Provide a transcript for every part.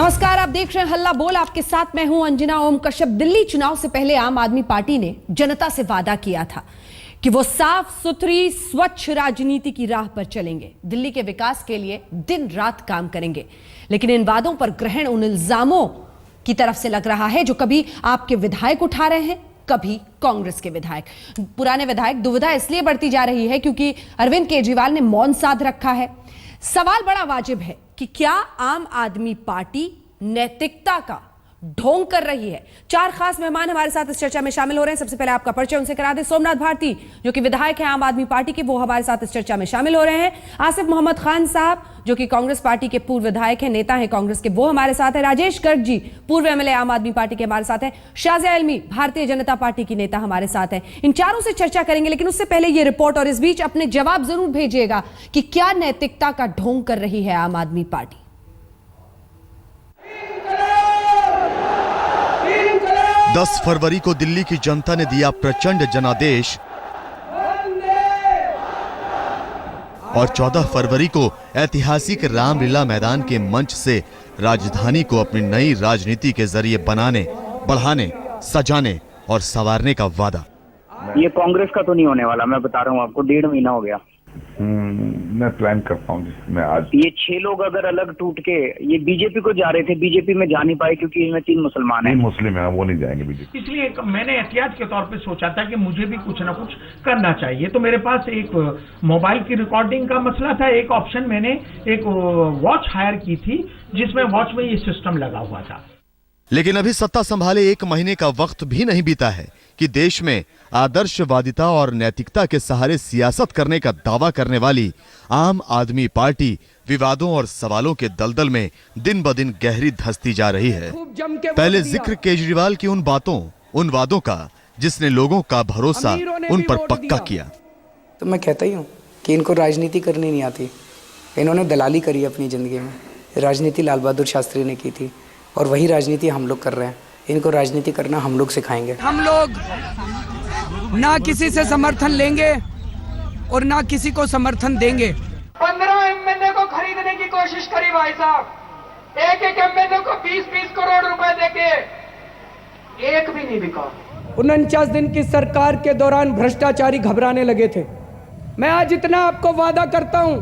नमस्कार, आप देख रहे हैं हल्ला बोल। आपके साथ मैं हूं अंजना ओम कश्यप। दिल्ली चुनाव से पहले आम आदमी पार्टी ने जनता से वादा किया था कि वो साफ सुथरी स्वच्छ राजनीति की राह पर चलेंगे, दिल्ली के विकास के लिए दिन रात काम करेंगे। लेकिन इन वादों पर ग्रहण उन इल्जामों की तरफ से लग रहा है जो कभी आपके विधायक उठा रहे हैं, कभी कांग्रेस के विधायक। पुराने विधायक दुविधा इसलिए बढ़ती जा रही है क्योंकि अरविंद केजरीवाल ने मौन साध रखा है। सवाल बड़ा वाजिब है कि क्या आम आदमी पार्टी नैतिकता का ढोंग कर रही है? चार खास मेहमान हमारे साथ इस चर्चा में शामिल हो रहे हैं। सबसे पहले आपका परिचय उनसे करा दें। सोमनाथ भारती, जो कि विधायक हैं आम आदमी पार्टी के, वो हमारे साथ इस चर्चा में शामिल हो रहे हैं। आसिफ मोहम्मद खान साहब, जो कि कांग्रेस पार्टी के पूर्व विधायक हैं, नेता हैं कांग्रेस के, वो हमारे साथ हैं। राजेश गर्ग जी, पूर्व एमएलए आम आदमी पार्टी के, हमारे साथ हैं। शाज़िया इल्मी, भारतीय जनता पार्टी की नेता, हमारे साथ हैं। इन चारों से चर्चा करेंगे, लेकिन उससे पहले ये रिपोर्ट, और इस बीच अपने जवाब जरूर भेजिएगा कि क्या नैतिकता का ढोंग कर रही है आम आदमी पार्टी। 10 फरवरी को दिल्ली की जनता ने दिया प्रचंड जनादेश और 14 फरवरी को ऐतिहासिक रामलीला मैदान के मंच से राजधानी को अपनी नई राजनीति के जरिए बनाने, बढ़ाने, सजाने और संवारने का वादा। ये कांग्रेस का तो नहीं होने वाला, मैं बता रहा हूँ आपको। 1.5 महीना हो गया। मैं प्लान करता हूँ जिसमें आज ये 6 लोग अगर अलग टूट के ये बीजेपी को जा रहे थे, बीजेपी में जा नहीं पाए क्योंकि इनमें 3 मुसलमान हैं। 3 मुस्लिम है, वो नहीं जाएंगे बीजेपी। इसलिए मैंने एहतियात के तौर पे सोचा था कि मुझे भी कुछ ना कुछ करना चाहिए। तो मेरे पास एक मोबाइल की रिकॉर्डिंग का मसला था। एक ऑप्शन, मैंने एक वॉच हायर की थी जिसमें वॉच में ये सिस्टम लगा हुआ था। लेकिन अभी सत्ता संभाले 1 महीने का वक्त भी नहीं बीता है कि देश में आदर्शवादिता और नैतिकता के सहारे सियासत करने का दावा करने वाली आम आदमी पार्टी विवादों और सवालों के दलदल में दिन ब दिन गहरी धंसती जा रही है। पहले जिक्र केजरीवाल की उन बातों, उन वादों का जिसने लोगों का भरोसा उन पर पक्का किया। तो मैं कहता ही हूँ कि इनको राजनीति करनी नहीं आती। इन्होंने दलाली करी अपनी जिंदगी में। राजनीति लाल बहादुर शास्त्री ने की थी और वही राजनीति हम लोग कर रहे हैं। इनको राजनीति करना हम लोग सिखाएंगे। हम लोग ना किसी से समर्थन लेंगे और ना किसी को समर्थन देंगे। 15 एमएलए को खरीदने की कोशिश करी भाई साहब। एक एमएलए को 20-20 करोड़ रुपए देके एक भी नहीं बिका। 49 दिन की सरकार के दौरान भ्रष्टाचारी घबराने लगे थे। मैं आज इतना आपको वादा करता हूं,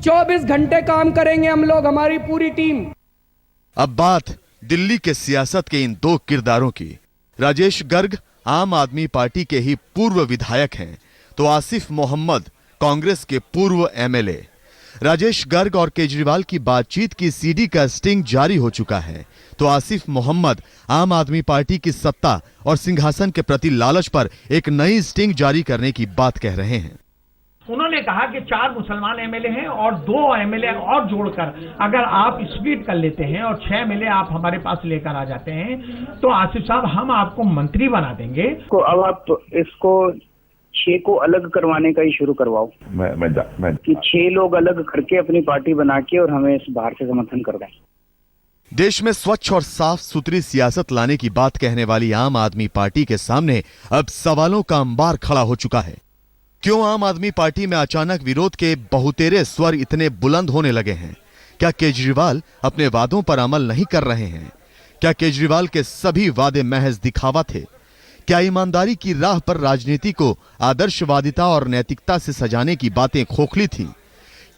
24 घंटे काम करेंगे हम लोग, हमारी पूरी टीम। अब बात दिल्ली के सियासत के इन 2 किरदारों की। राजेश गर्ग आम आदमी पार्टी के ही पूर्व विधायक हैं, तो आसिफ मोहम्मद कांग्रेस के पूर्व एमएलए। राजेश गर्ग और केजरीवाल की बातचीत की सीडी का स्टिंग जारी हो चुका है, तो आसिफ मोहम्मद आम आदमी पार्टी की सत्ता और सिंहासन के प्रति लालच पर एक नई स्टिंग जारी करने की बात कह रहे हैं। उन्होंने कहा कि 4 मुसलमान एमएलए हैं और 2 एमएलए और जोड़कर अगर आप स्प्लिट कर लेते हैं और 6 एमएलए आप हमारे पास लेकर आ जाते हैं तो आसिफ साहब हम आपको मंत्री बना देंगे। तो अब आप इसको 6 को अलग करवाने का ही शुरू करवाओ। मैं कि 6 लोग अलग करके अपनी पार्टी बना के और हमें इस बाहर से समर्थन कर दें। देश में स्वच्छ और साफ सुथरी सियासत लाने की बात कहने वाली आम आदमी पार्टी के सामने अब सवालों का अंबार खड़ा हो चुका है। क्यों आम आदमी पार्टी में अचानक विरोध के बहुतेरे स्वर इतने बुलंद होने लगे हैं? क्या केजरीवाल अपने वादों पर अमल नहीं कर रहे हैं? क्या केजरीवाल के सभी वादे महज दिखावा थे? क्या ईमानदारी की राह पर राजनीति को आदर्शवादिता और नैतिकता से सजाने की बातें खोखली थी?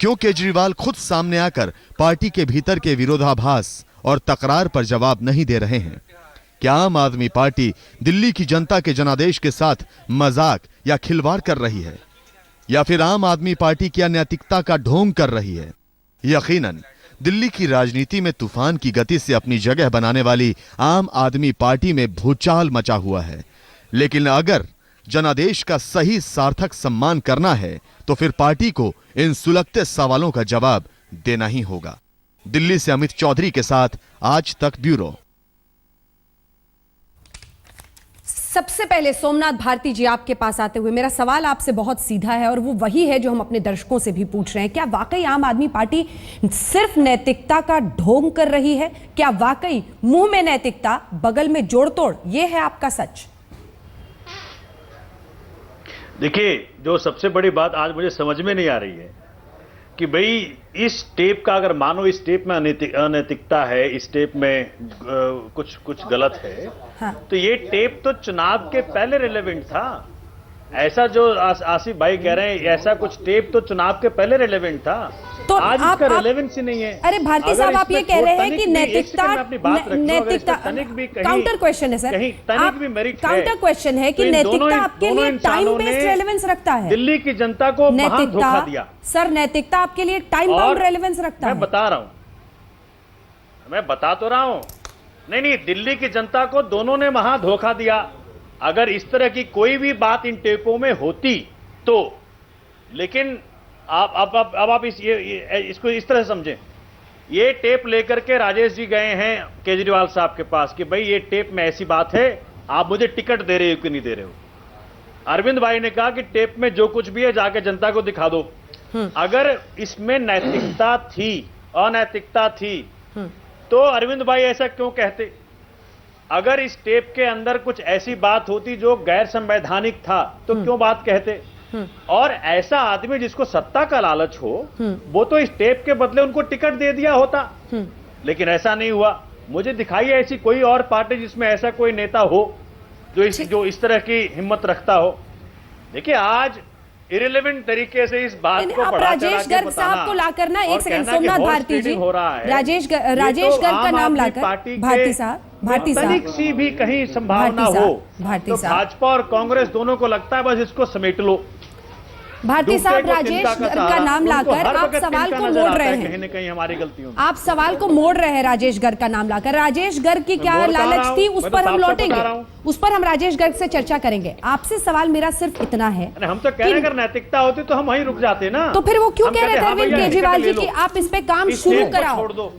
क्यों केजरीवाल खुद सामने आकर पार्टी के भीतर के विरोधाभास और तकरार पर जवाब नहीं दे रहे हैं? क्या आम आदमी पार्टी दिल्ली की जनता के जनादेश के साथ मजाक या खिलवाड़ कर रही है, या फिर आम आदमी पार्टी क्या नैतिकता का ढोंग कर रही है? यकीनन दिल्ली की राजनीति में तूफान की गति से अपनी जगह बनाने वाली आम आदमी पार्टी में भूचाल मचा हुआ है। लेकिन अगर जनादेश का सही सार्थक सम्मान करना है तो फिर पार्टी को इन सुलगते सवालों का जवाब देना ही होगा। दिल्ली से अमित चौधरी के साथ आज तक ब्यूरो। सबसे पहले सोमनाथ भारती जी, आपके पास आते हुए मेरा सवाल आपसे बहुत सीधा है और वो वही है जो हम अपने दर्शकों से भी पूछ रहे हैं। क्या वाकई आम आदमी पार्टी सिर्फ नैतिकता का ढोंग कर रही है? क्या वाकई मुंह में नैतिकता, बगल में जोड़तोड़, ये है आपका सच? देखिए, जो सबसे बड़ी बात आज मुझे समझ में नहीं आ रही है कि भाई इस टेप का अगर मानो इस टेप में अनैतिकता है, इस टेप में कुछ गलत है, हाँ। तो ये टेप तो चुनाव के पहले रिलेवेंट था। ऐसा जो आसिफ भाई कह रहे हैं, ऐसा कुछ टेप तो चुनाव के पहले रिलेवेंट था। तो आज आप इसका रेलेवेंस ही नहीं है। अरे भारती साहब, आप ये कह रहे हैं कि नैतिकता काउंटर क्वेश्चन है सर, काउंटर क्वेश्चन है कि नैतिकता आपके लिए टाइम बेस्ड रेलेवेंस रखता है। दिल्ली की जनता को महान धोखा दिया सर, नैतिकता आपके लिए टाइम बाउंड रेलेवेंस रखता है। मैं बता रहा हूं, मैं बता तो रहा हूं। नहीं, दिल्ली की जनता को दोनों ने वहां धोखा दिया। अगर इस तरह की कोई भी बात इन टेपों में होती तो, लेकिन आप इसको इस तरह से समझें। ये टेप लेकर के राजेश जी गए हैं केजरीवाल साहब के पास कि भाई ये टेप में ऐसी बात है, आप मुझे टिकट दे रहे हो कि नहीं दे रहे हो। अरविंद भाई ने कहा कि टेप में जो कुछ भी है जाके जनता को दिखा दो। अगर इसमें नैतिकता थी, अनैतिकता थी, तो अरविंद भाई ऐसा क्यों कहते? अगर इस टेप के अंदर कुछ ऐसी बात होती जो गैर संवैधानिक था तो क्यों बात कहते? और ऐसा आदमी जिसको सत्ता का लालच हो, वो तो इस टेप के बदले उनको टिकट दे दिया होता। लेकिन ऐसा नहीं हुआ। मुझे दिखाई ऐसी कोई और पार्टी जिसमें ऐसा कोई नेता हो जो इस तरह की हिम्मत रखता हो। देखिए, आज इरेलेवेंट तरीके से इस बात को बढ़ा राजेश गर्ग साहब को लाकर ना, एक सेकंड, सोमनाथ भारती जी, राजेश गर्ग का नाम लाकर भारती साहब सी भी कहीं संभावना हो तो भाजपा और कांग्रेस दोनों को लगता है बस इसको समेट लो। भारती साहब, राजेश गर्ग का नाम लाकर आप सवाल को मोड़ रहे हैं। कहीं न कहीं हमारी गलतियों, आप सवाल को मोड़ रहे हैं राजेश गर्ग का नाम लाकर। राजेश गर्ग की क्या लालच थी, उस पर हम लौटेंगे, उस पर हम राजेश गर्ग से चर्चा करेंगे। आपसे सवाल मेरा सिर्फ इतना है, हम तो कह रहे हैं अगर नैतिकता होती तो हम वहीं रुक जाते ना। तो फिर वो क्यों कह रहे थे अरविंद केजरीवाल जी की आप इस पे काम शुरू कराओ?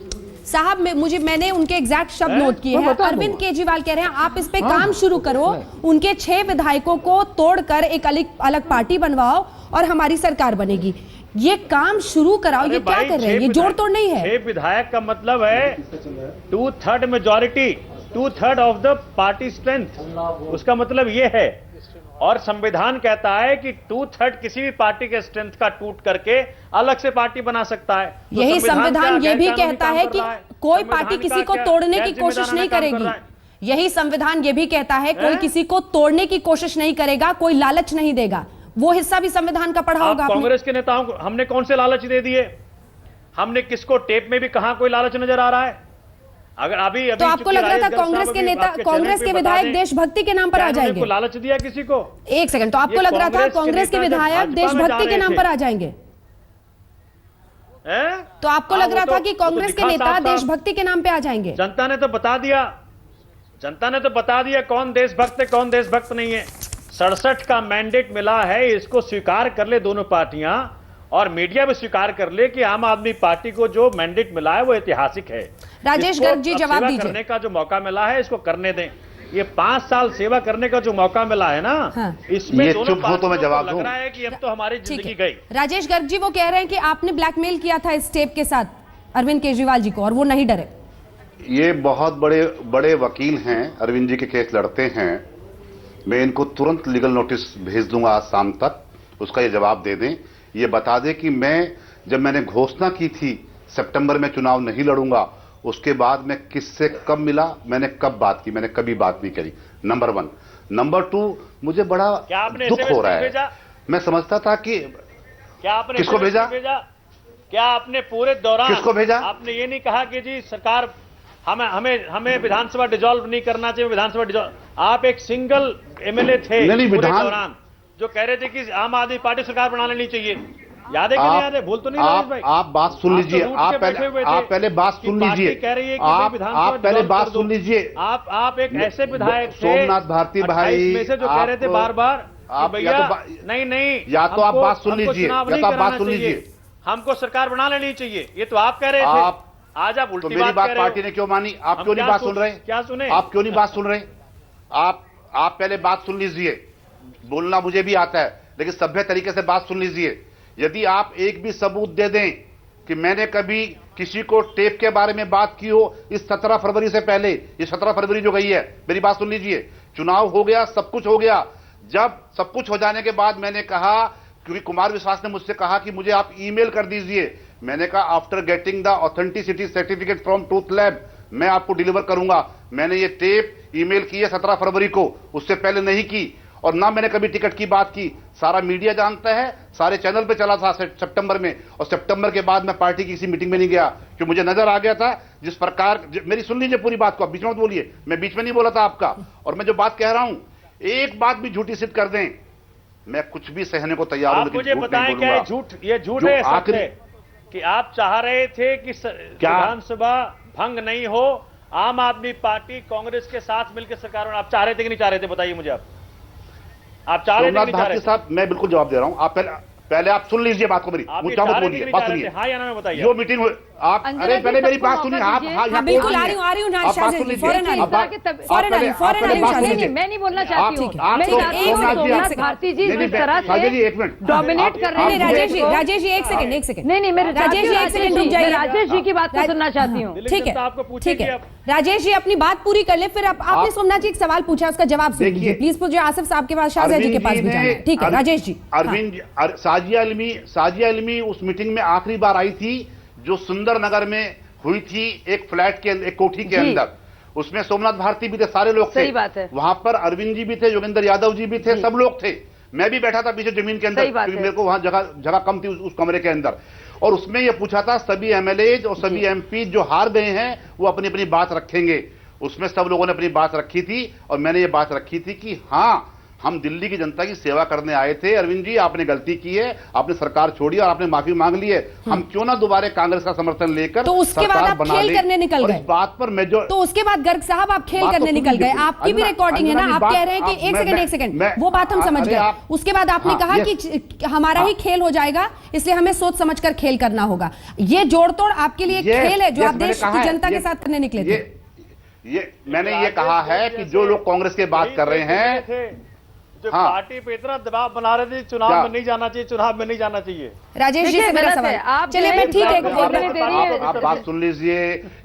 साहब, मैंने उनके एग्जैक्ट शब्द नोट किए हैं। अरविंद केजरीवाल कह रहे हैं आप इस पे काम शुरू करो, उनके 6 विधायकों को तोड़कर एक अलग पार्टी बनवाओ और हमारी सरकार बनेगी। ये काम शुरू कराओ, ये क्या कर रहे हैं? ये जोड़ तोड़ नहीं है। 6 विधायक का मतलब है 2/3 majority, 2/3 of the party strength. उसका मतलब ये है। और संविधान कहता है कि 2/3 किसी भी पार्टी के स्ट्रेंथ का टूट करके अलग से पार्टी बना सकता है। तो यही संविधान ये भी कहता है कि कोई पार्टी किसी को तोड़ने की कोशिश नहीं करेगी। यही संविधान ये भी कहता है कोई किसी को तोड़ने की कोशिश नहीं करेगा, कोई लालच नहीं देगा। वो हिस्सा भी संविधान का पढ़ा होगा। कांग्रेस के नेताओं को हमने कौन से लालच दे दिए? हमने किसको? टेप में भी कहां कोई लालच नजर आ रहा है? अगर अभी तो आपको लग रहा था कांग्रेस के नेता, कांग्रेस के विधायक देशभक्ति के नाम पर आ जाएंगे? लालच दिया किसी को? एक सेकंड, तो आपको लग रहा था कांग्रेस के विधायक देशभक्ति के नाम पर आ जाएंगे? तो आपको लग रहा था कि कांग्रेस के नेता देशभक्ति के नाम पे आ जाएंगे? जनता ने तो बता दिया, जनता ने तो बता दिया कौन देशभक्त है कौन देशभक्त नहीं है। 67 का मैंडेट मिला है, इसको स्वीकार कर ले दोनों पार्टियां और मीडिया भी स्वीकार कर ले कि आम आदमी पार्टी को जो मैंडेट मिला है वो ऐतिहासिक है। राजेश गर्ग जी जवाब दीजिए। करने का जो मौका मिला है इसको करने दें। ये 5 साल सेवा करने का जो मौका मिला है ना, इसमें ये दोनों चुप हो तो मैं जवाब दूं। लग रहा है कि अब तो हमारी जिंदगी गई। राजेश गर्ग जी वो कह रहे हैं कि आपने ब्लैकमेल किया था इस टेप के साथ अरविंद केजरीवाल जी को और वो नहीं डरे। ये बहुत बड़े वकील हैं, अरविंद जी के केस लड़ते हैं। मैं इनको तुरंत लीगल नोटिस भेज दूंगा आज शाम तक, उसका ये जवाब दे दें। ये बता दें कि जब मैंने घोषणा की थी सितंबर में चुनाव नहीं लड़ूंगा, उसके बाद मैं किससे कब मिला, मैंने कब बात की, मैंने कभी बात नहीं करी। नंबर 1। नंबर 2, मुझे बड़ा दुख हो रहा है। मैं समझता था कि किसको भेजा, क्या आपने पूरे दौरान किसको भेजा? आपने ये नहीं कहा कि जी सरकार हमें विधानसभा डिसॉल्व नहीं करना चाहिए, विधानसभा डिसॉल्व। आप एक सिंगल एमएलए थे पूरे दौरान जो कह रहे थे कि आम आदमी पार्टी सरकार बना लेनी चाहिए। याद है कि नहीं याद है? भूल तो नहीं रहे भाई? आप बात सुन लीजिए, आप पहले बात सुन लीजिए, कह रही है कि आप पहले बात सुन लीजिए। आप एक ऐसे विधायक थे सोमनाथ भारती भाई में से जो कह रहे थे बार बार भैया नहीं, या तो आप बात सुन लीजिए, या तो आप बात सुन लीजिए, हमको सरकार बना लेनी चाहिए। ये तो आप कह रहे थे, आज आप उल्टी मेरी बात पार्टी ने क्यों मानी? आप क्यों नहीं बात सुन रहे? क्या सुने? आप क्यों नहीं बात सुन रहे? आप पहले बात सुन लीजिए। बोलना मुझे भी आता है, लेकिन सभ्य तरीके से बात सुन लीजिए। यदि आप एक भी सबूत दे दें कि मैंने कभी किसी को टेप के बारे में बात की हो इस 17 फरवरी से पहले, ये 17 फरवरी जो गई है, मेरी बात सुन लीजिए। चुनाव हो गया, सब कुछ हो गया। जब सब कुछ हो जाने के बाद मैंने कहा क्योंकि कुमार विश्वास ने मुझसे कहा कि मुझे आप ईमेल कर दीजिए। मैंने कहा after getting the authenticity certificate from truth lab मैं आपको डिलीवर करूंगा। मैंने ये टेप ईमेल की है 17 फरवरी को, उससे पहले नहीं की, और ना मैंने कभी टिकट की बात की। सारा मीडिया जानता है, सारे चैनल पे चला था सितंबर में, और सितंबर के बाद मैं पार्टी की किसी मीटिंग में नहीं गया, क्योंकि मुझे नजर आ गया था जिस प्रकार, मेरी सुन लीजिए पूरी बात को, आप बीच में मत बोलिए, मैं बीच में नहीं बोला था आपका। और मैं जो बात कह रहा हूं, एक बात भी झूठी सिद्ध कर दें, मैं कुछ भी सहने को तैयार हूं, आप मुझे बताएं क्या ये झूठ है सत्य कि आप चाह रहे थे कि विधानसभा भंग नहीं हो, आम आदमी पार्टी कांग्रेस के साथ मिलकर सरकार, आप चाह रहे थे कि नहीं चाह रहे थे? बताइए मुझे। आप चाह रहे थे कि नहीं चाह रहे थे? साहब मैं बिल्कुल जवाब दे रहा हूं, आप पहले आप सुन लीजिए बात को मेरी, मुझे मत बोलिए, बात सुनिए। हाँ या ना में बताइए। जो मीटिंग हुई आप, अरे पहले मेरी बात सुनिए। आप हाँ बिल्कुल आ रही हूँ मैं नहीं बोलना चाहती हूँ। भारती जी जिस तरह से डोमिनेट कर रहे हैं। राजेश जी एक सेकंड नहीं मेरे राजेश जी एक सेकंड रुक जाइए, राजेश जी की बात को सुनना चाहती हूँ। ठीक है ठीक है, राजेश जी अपनी बात पूरी कर ले, फिर आपने सोमनाथ जी एक सवाल पूछा, उसका जवाब सुन लीजिए प्लीज। मुझे आसिफ साहब के पास, शाहज़ाद जी के पास भी जाना है। ठीक है राजेश जी। अरविंद साजिया इल्मी उस मीटिंग में आखिरी बार आई थी जो सुंदर नगर में हुई थी, एक फ्लैट के एक कोठी के अंदर। उसमें सोमनाथ भारती भी थे, सारे लोग थे। सही बात है। वहां पर अरविंद जी भी थे, योगेंद्र यादव जी भी थे, सब लोग थे। मैं भी बैठा था पीछे जमीन के अंदर, क्योंकि मेरे को वहां जगह कम थी उस कमरे के अंदर। और उसमें यह पूछा था सभी एमएलए और सभी एमपी जो हार गए हैं वो अपनी अपनी बात रखेंगे। उसमें सब लोगों ने अपनी बात रखी थी, और मैंने ये बात रखी थी कि हाँ, हम दिल्ली की जनता की सेवा करने आए थे। अरविंद जी आपने गलती की है, आपने सरकार छोड़ी और आपने माफी मांग ली है। हम क्यों ना दोबारा कांग्रेस का समर्थन लेकर तो उसके बाद आप खेल करने निकल गए। इस बात पर मैं जो तो उसके बाद गर्ग साहब आप खेल करने निकल गए, आपकी भी रिकॉर्डिंग है ना, आप कह रहे हैं कि एक सेकंड वो बात हम समझ गए। उसके बाद आपने कहा कि हमारा ही खेल हो जाएगा, इसलिए हमें सोच समझकर खेल करना होगा। ये जोड़ तोड़ आपके लिए खेल है जो आप देश की जनता के साथ करने निकले थे। ये मैंने ये कहा है कि जो लोग कांग्रेस की बात कर रहे हैं, जो पार्टी पे इतना दबाव बना रहे थे चुनाव में नहीं जाना चाहिए, चुनाव में नहीं जाना चाहिए। राजेश जी से मेरा सवाल, चलिए मैं ठीक है, आप बात सुन लीजिए।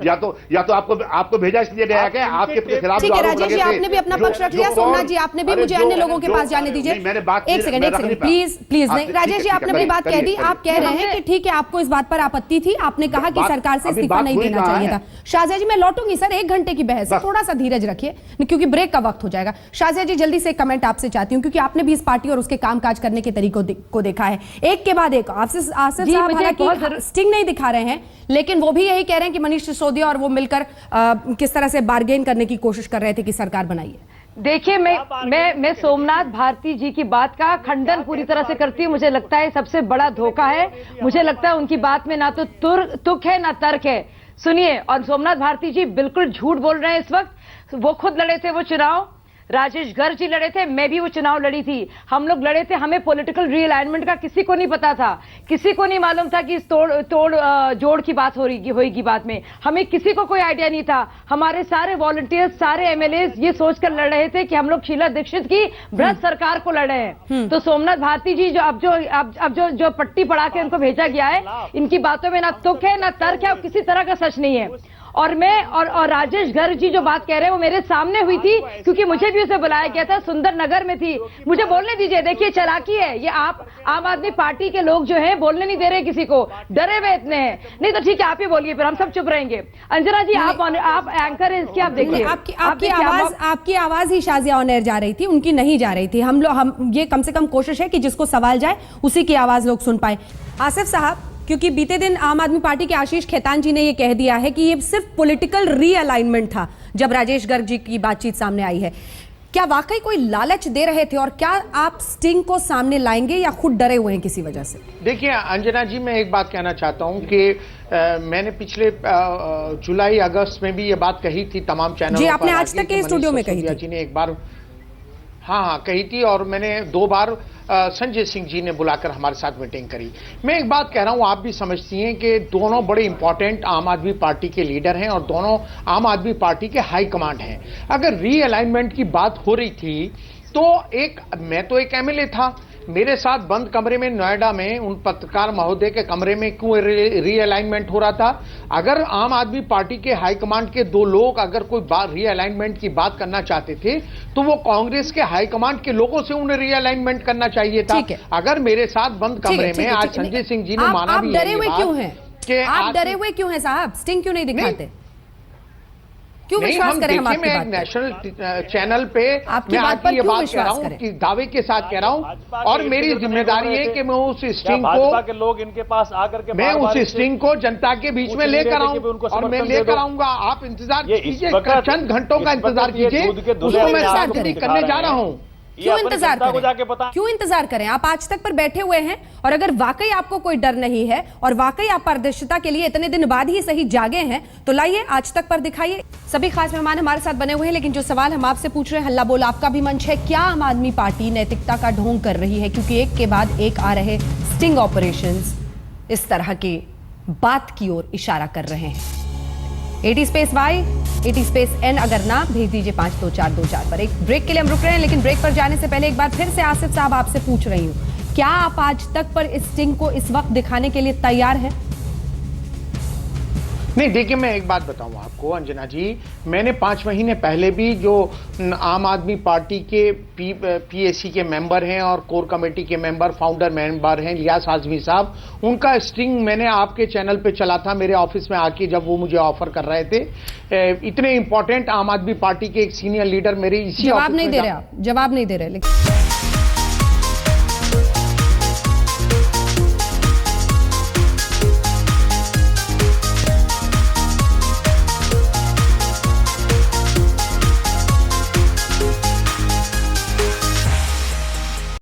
या तो आपको भेजा इसलिए गया क्या आपके खिलाफ? ठीक है राजेश जी, आपने भी अपना पक्ष रख लिया। सोमनाथ जी आपने भी मुझे अन्य लोगों के पास जाने दीजिए। एक सेकंड प्लीज नहीं राजेश जी, आपने अपनी बात कह दी। आप कह रहे हैं कि ठीक है आपको इस बात पर आपत्ति थी, आपने कहा कि सरकार से इस्तीफा नहीं देना चाहिए था। शाहज़ाद जी मैं लौटूंगी सर, 1 घंटे की बहस है, थोड़ा सा धीरज रखिए क्योंकि ब्रेक का वक्त हो जाएगा। शाहज़ाद जी जल्दी से कमेंट आपसे चाहती हूँ, क्योंकि आपने भी इस पार्टी और उसके कामकाज करने के तरीकों को देखा है। एक के बाद एक आसिफ साहब हालांकि स्टिंग नहीं दिखा रहे हैं, लेकिन वो भी यही कह रहे हैं कि मनीष सिसोदिया और वो मिलकर किस तरह से बार्गेन करने की कोशिश कर रहे थे कि सरकार बनाइए। देखिए मैं सोमनाथ भारती जी की बात का खंडन पूरी तरह से करती हूँ। मुझे लगता है सबसे बड़ा धोखा है। मुझे लगता है उनकी बात में ना तो तुक है ना तर्क है। सुनिए, और सोमनाथ भारती जी बिल्कुल झूठ बोल रहे हैं इस वक्त। वो खुद लड़े थे वो चुनाव, राजेश गर्ग जी लड़े थे, मैं भी वो चुनाव लड़ी थी, हम लोग लड़े थे। हमें पॉलिटिकल रीअलाइनमेंट का किसी को नहीं पता था, किसी को नहीं मालूम था कि इस तोड़ जोड़ की बात होगी बात में। हमें किसी को कोई आइडिया नहीं था। हमारे सारे वॉलंटियर्स, सारे एमएलए ये सोचकर लड़ रहे थे कि हम लोग शीला दीक्षित की भ्रष्ट सरकार को लड़ रहे हैं। तो सोमनाथ भारती जी जो पट्टी पढ़ा के उनको भेजा गया है, इनकी बातों में ना तुक है ना तर्क है और किसी तरह का सच नहीं है। और मैं और राजेश गर्ग जी जो बात कह रहे हैं वो मेरे सामने हुई थी, क्योंकि मुझे भी उसे बुलाया गया था, सुंदर नगर में थी। मुझे बोलने दीजिए। देखिए चालाकी है ये, आप आम आदमी पार्टी के लोग जो हैं बोलने नहीं दे रहे किसी को, डरे हुए इतने हैं। नहीं तो ठीक है आप ही बोलिए, फिर हम सब चुप रहेंगे। अंजना जी आप एंकर हैं इसकी, आप देखिए आपकी आवाज ही शाज़िया ऑन एयर जा रही थी, उनकी नहीं जा रही थी। हम ये कम से कम कोशिश है कि जिसको सवाल जाए उसी की आवाज लोग सुन पाए। आसिफ साहब, क्योंकि बीते दिन आम आदमी पार्टी के आशीष खेतान जी ने यह कह दिया है कि ये सिर्फ पॉलिटिकल रीअलाइनमेंट था जब राजेश गर्ग जी की बातचीत सामने आई है, क्या वाकई कोई लालच दे रहे थे और क्या आप स्टिंग को सामने लाएंगे या खुद डरे हुए हैं किसी वजह से? देखिए अंजना जी, मैं एक बात कहना चाहता हूं कि मैंने पिछले जुलाई अगस्त में भी ये बात कही थी तमाम चैनलों पर। जी आपने आज तक के स्टूडियो में कही थी। जी ने एक बार हाँ कही थी, और मैंने 2 बार संजय सिंह जी ने बुलाकर हमारे साथ मीटिंग करी। मैं एक बात कह रहा हूं, आप भी समझती हैं कि दोनों बड़े इंपॉर्टेंट आम आदमी पार्टी के लीडर हैं और दोनों आम आदमी पार्टी के हाई कमांड हैं। अगर रीअलाइनमेंट की बात हो रही थी तो मैं तो एक एमएलए था, मेरे साथ बंद कमरे में नोएडा में उन पत्रकार महोदय के कमरे में क्यों रीअलाइनमेंट हो रहा था? अगर आम आदमी पार्टी के हाईकमांड के दो लोग अगर कोई बात रीअलाइनमेंट की बात करना चाहते थे तो वो कांग्रेस के हाईकमांड के लोगों से उन्हें रीअलाइनमेंट करना चाहिए था। अगर मेरे साथ बंद कमरे में आज संजय सिंह जी ने माना भी डरे हुए क्यों हैं? आप डरे हुए क्यों हैं साहब? स्टिंग क्यों नहीं दिखाते? क्यों विश्वास करें हम आपकी बात? नेशनल चैनल पे आपकी बात पर ये क्यों बात कह रहा विश्वास हूँ करें? कि दावे के साथ कह रहा हूँ और मेरी जिम्मेदारी है कि मैं उस स्टिंग को के लोग इनके पास आकर के मैं उस स्टिंग को जनता के बीच में लेकर आऊं और मैं लेकर आऊंगा। आप इंतजार कीजिए, चंद घंटों का इंतजार कीजिए, उसको मैं साथ करने जा रहा हूं। क्यों इंतजार करें? क्यों इंतजार करें? आप आज तक पर बैठे हुए हैं और अगर वाकई आपको कोई डर नहीं है और वाकई आप पारदर्शिता के लिए इतने दिन बाद ही सही जागे हैं तो लाइए आज तक पर दिखाइए। सभी खास मेहमान हमारे साथ बने हुए हैं, लेकिन जो सवाल हम आपसे पूछ रहे हैं, हल्ला बोल आपका भी मंच है, क्या आम आदमी पार्टी नैतिकता का ढोंग कर रही है? क्योंकि एक के बाद एक आ रहे स्टिंग ऑपरेशंस इस तरह की बात की ओर इशारा कर रहे हैं। 80 स्पेस Y 80 स्पेस N अगर ना भेज दीजिए 52424 पर। एक ब्रेक के लिए हम रुक रहे हैं, लेकिन ब्रेक पर जाने से पहले एक बार फिर से आसिफ साहब आपसे पूछ रही हूं, क्या आप आज तक पर इस स्टिंग को इस वक्त दिखाने के लिए तैयार हैं? नहीं, देखिए मैं एक बात बताऊं आपको अंजना जी, मैंने 5 महीने पहले भी जो आम आदमी पार्टी के पीएसी के मेंबर हैं और कोर कमेटी के मेंबर, फाउंडर मेंबर हैं लियास आजमी साहब, उनका स्टिंग मैंने आपके चैनल पे चला था मेरे ऑफिस में आके जब वो मुझे ऑफर कर रहे थे। इतने इंपॉर्टेंट आम आदमी पार्टी के एक सीनियर लीडर मेरे इसी जवाब नहीं दे रहे आप, जवाब नहीं दे रहे। लेकिन